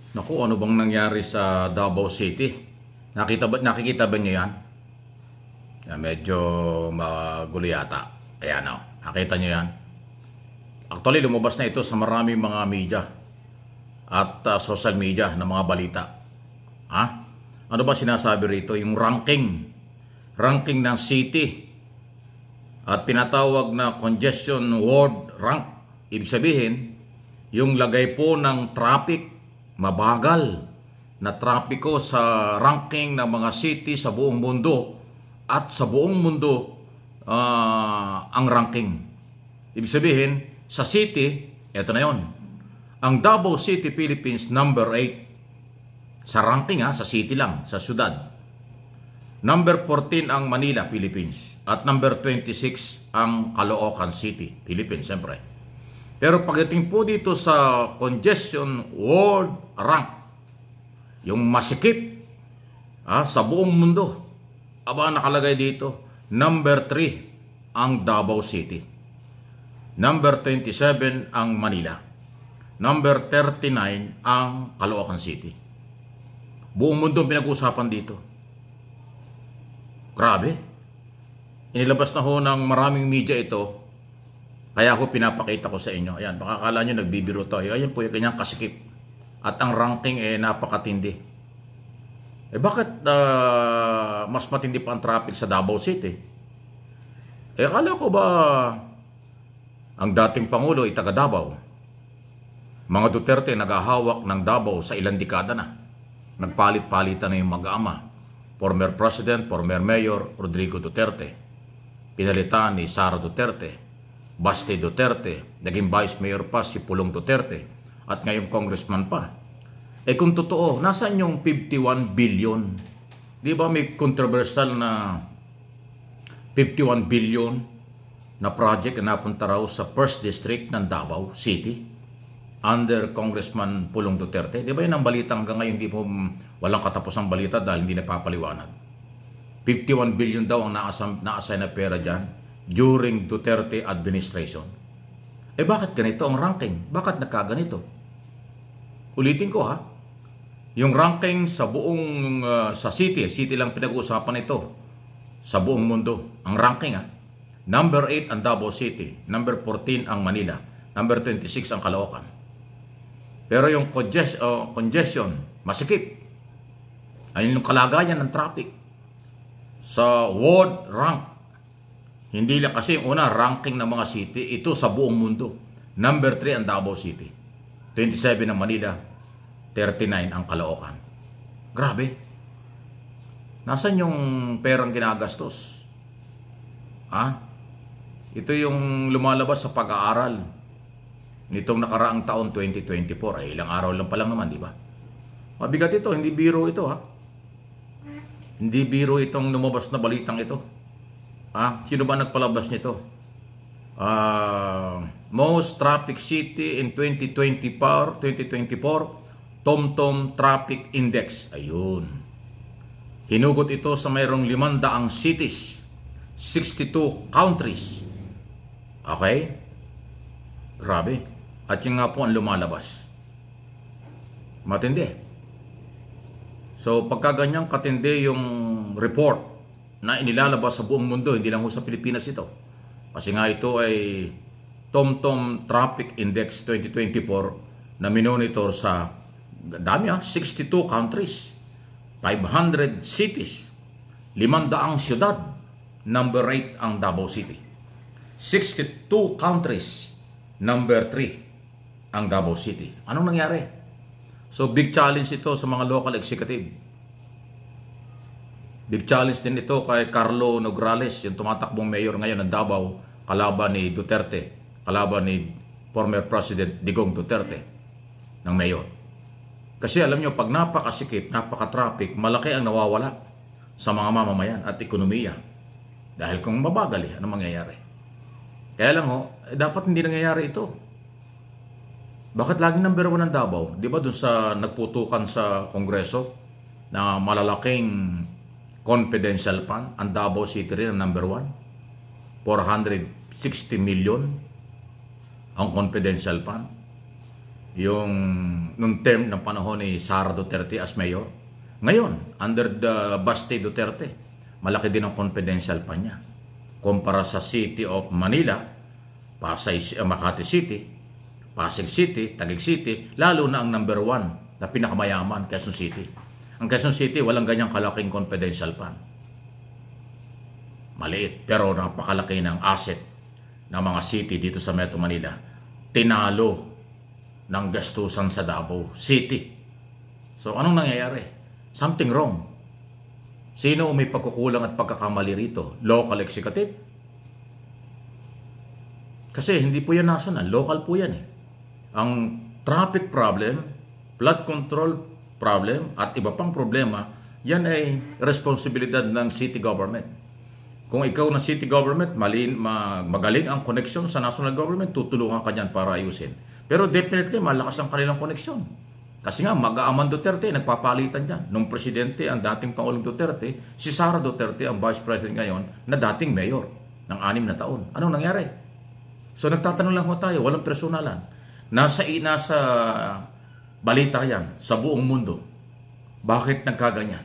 Naku, ano bang nangyari sa Davao City? Nakikita ba niyo yan? Medyo magulo yata. Ayan o, nakita niyo yan? Actually, lumabas na ito sa maraming mga media at social media na mga balita. Ha? Ano ba sinasabi rito? Yung ranking ng city at pinatawag na congestion world rank. Ibig sabihin, yung lagay po ng traffic, mabagal na trapiko sa ranking ng mga city sa buong mundo at sa buong mundo ang ranking. Ibig sabihin, sa city, eto na yon. Ang Davao City, Philippines, number 8 sa ranking sa city lang, sa syudad. Number 14 ang Manila, Philippines. At number 26 ang Caloocan City, Philippines, siyempre. Pero pagdating po dito sa congestion world rank, yung masikip sa buong mundo, nakalagay dito, number 3 ang Davao City. Number 27 ang Manila. Number 39 ang Caloocan City. Buong mundo pinag-uusapan dito. Grabe. Inilabas na ho ng maraming media ito. Kaya ako pinapakita ko sa inyo. Ayan, baka akala nyo nagbibiro tayo. Ayan po yung kanyang kasikip. At ang ranking napakatindi. Bakit mas matindi pa ang traffic sa Davao City? Akala ko ba ang dating Pangulo ay taga Davao? Mga Duterte naghahawak ng Davao sa ilang dekada na. Nagpalit-palitan na yung mag-ama. Former President, former Mayor Rodrigo Duterte. Pinalitan ni Sara Duterte. Basti Duterte. Naging Vice Mayor pa si Pulong Duterte. At ngayon Congressman pa. Kung totoo, nasaan yung 51 billion? Di ba may controversial na 51 billion na project na napunta raw sa First District ng Davao City under Congressman Pulong Duterte? Di ba yun ang balita hanggang ngayon? Di po walang katapusang balita dahil hindi napapaliwanag. 51 billion daw ang na-assign na pera dyan during Duterte administration. Bakit ganito ang ranking? Bakit nagkaganito? Ulitin ko yung ranking sa buong sa city lang pinag-uusapan ito sa buong mundo. Ang ranking number 8 ang Davao City, number 14 ang Manila, number 26 ang Caloocan. Pero yung congestion, masikip. Ayun yung kalagayan ng traffic sa world rank. Hindi lang kasi yung una ranking ng mga city, ito sa buong mundo. Number 3 ang Davao City, 27 ang Manila, 39 ang Caloocan. Grabe. Nasaan yung perang ginagastos? Ito yung lumalabas sa pag-aaral nitong nakaraang taon 2024. Ilang araw lang pa lang naman, di ba? Mabigat ito, hindi biro ito Hindi biro itong lumabas na balitang ito. Sino ba nagpalabas nito? Most traffic city in 2024, TomTom Traffic Index. Ayun. Hinugot ito sa mayroong 500 cities, 62 countries. Okay? Grabe. At yung nga po ang lumalabas. Matindi. So, pagkaganyang katindi yung report na inilalabas sa buong mundo, hindi lang sa Pilipinas ito. Kasi nga ito ay TomTom Traffic Index 2024 na minonitor sa dami 62 countries, 500 cities, 500 syudad, number 8 ang Davao City. 62 countries, number 3 ang Davao City. Anong nangyari? So big challenge ito sa mga local executive. Big challenge din ito kay Carlo Nograles, yung tumatakbong mayor ngayon ng Davao, kalaban ni Duterte, kalaban ni former President Digong Duterte ng mayor. Kasi alam nyo, pag napakasikip, napaka-traffic, malaki ang nawawala sa mga mamamayan at ekonomiya. Dahil kung mabagal, ano mangyayari? Kaya lang dapat hindi nangyayari ito. Bakit laging number 1 ang Davao? Di ba dun sa nagputukan sa Kongreso na malalaking confidential fund, ang Davao City rin ang number 1. 460 million ang confidential fund. yung nung term ng panahon ni Sara Duterte as mayor. Ngayon, under the Baste Duterte, malaki din ang confidential pa niya. Kumpara sa City of Manila, Makati City, Pasig City, Taguig City, lalo na ang number 1 na pinakamayaman, Quezon City. Ang Quezon City, walang ganyang kalaking confidential fund. Maliit, pero napakalaki ng asset ng mga city dito sa Metro Manila. Tinalo ng gastusan sa Davao City. So, anong nangyayari? Something wrong. Sino may pagkukulang at pagkakamali rito? Local executive? Kasi hindi po yan national, local po yan eh. Ang traffic problem, flood control problem, at iba pang problema, yan ay responsibilidad ng city government. Kung ikaw na city government, magaling ang connection sa national government, tutulungan ka dyan para ayusin. Pero definitely, malakas ang kanilang connection. Kasi nga, mag-aaman Duterte, nagpapalitan dyan. Nung presidente, ang dating Pangulong Duterte, si Sara Duterte, ang vice president ngayon, na dating mayor ng 6 na taon. Anong nangyari? So nagtatanong lang ho tayo, walang personalan. Nasa balita yan, sa buong mundo. Bakit nagkaganyan?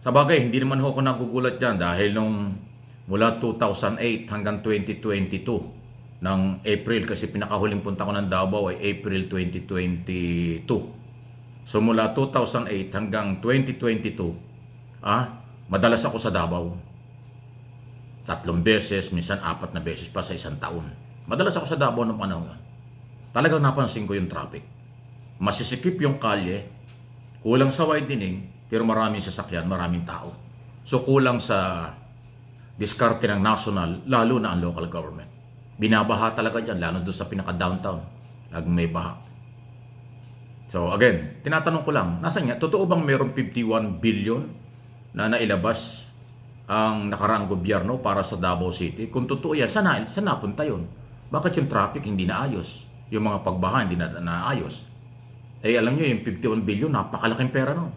Sa bagay, hindi naman ho ako nagugulat dyan dahil nung mula 2008 hanggang 2022 ng April, kasi pinakahuling punta ko ng Davao ay April 2022. So mula 2008 hanggang 2022, madalas ako sa Davao. 3 beses, minsan 4 na beses pa sa isang taon. Madalas ako sa Davao ng panahon. Talagang napansin ko yung traffic. Masisikip yung kalye, kulang sa widening, pero maraming sasakyan, maraming tao. So kulang sa diskarte ng national, lalo na ang local government. Binabaha talaga dyan, lalo doon sa pinaka-downtown. Laging may baha. So again, tinatanong ko lang, nasan nga? Totoo bang mayroong 51 billion na nailabas ang nakaraang gobyerno para sa Davao City? Kung totoo yan, saan napunta yun? Bakit yung traffic hindi naayos? Yung mga pagbaha hindi naayos? Eh alam nyo, yung 51 billion, napakalaking pera no.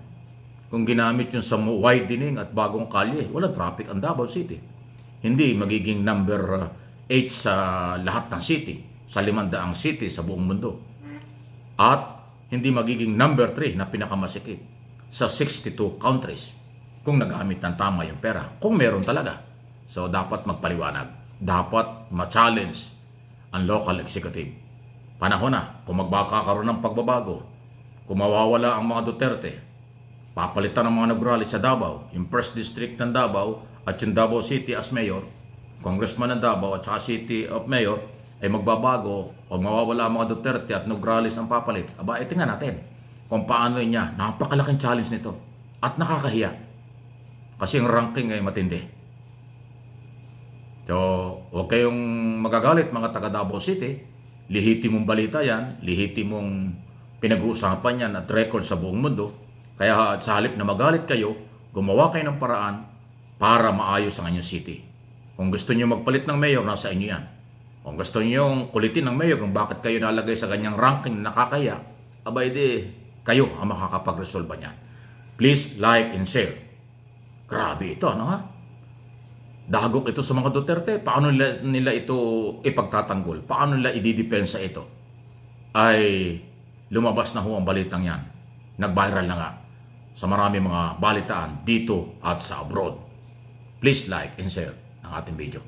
Kung ginamit yung sa widening at bagong kalye, walang traffic ang Davao City. Hindi magiging number 8 sa lahat ng city, sa 500 city sa buong mundo. At hindi magiging number 3 na pinakamasikip sa 62 countries kung nagamit ng tama yung pera. Kung meron talaga. So dapat magpaliwanag. Dapat ma-challenge ang local executive. Panahon na, kung magkakaroon ng pagbabago, kung mawawala ang mga Duterte, papalitan ng mga nag-rally sa Davao, yung 1st District ng Davao at yung Davao City as mayor, congressman ng Davao at saka City of Mayor, ay magbabago o mawawala ang mga Duterte at nag-rallies ang papalit. Aba, tingnan natin kung paano niya. Napakalaking challenge nito at nakakahiya kasi ang ranking ay matindi. So, huwag kayong magagalit mga taga Davao City. Lihitimong balita yan, lihitimong pinag-uusapan yan at record sa buong mundo. Kaya sa halip na magalit kayo, gumawa kayo ng paraan para maayos ang inyong city. Kung gusto niyo magpalit ng mayor, nasa inyo yan. Kung gusto niyo kulitin ng mayor kung bakit kayo nalagay sa ganyang ranking na nakakaya, abay di, kayo ang makakapag-resolve niyan. Please like and share. Grabe ito, ano ha? Dagok ito sa mga Duterte. Paano nila ito ipagtatanggol? Paano nila ididepensa ito? Ay lumabas na ho ang balitang yan. Nag-viral na nga sa marami mga balitaan dito at sa abroad. Please like and share ang ating video.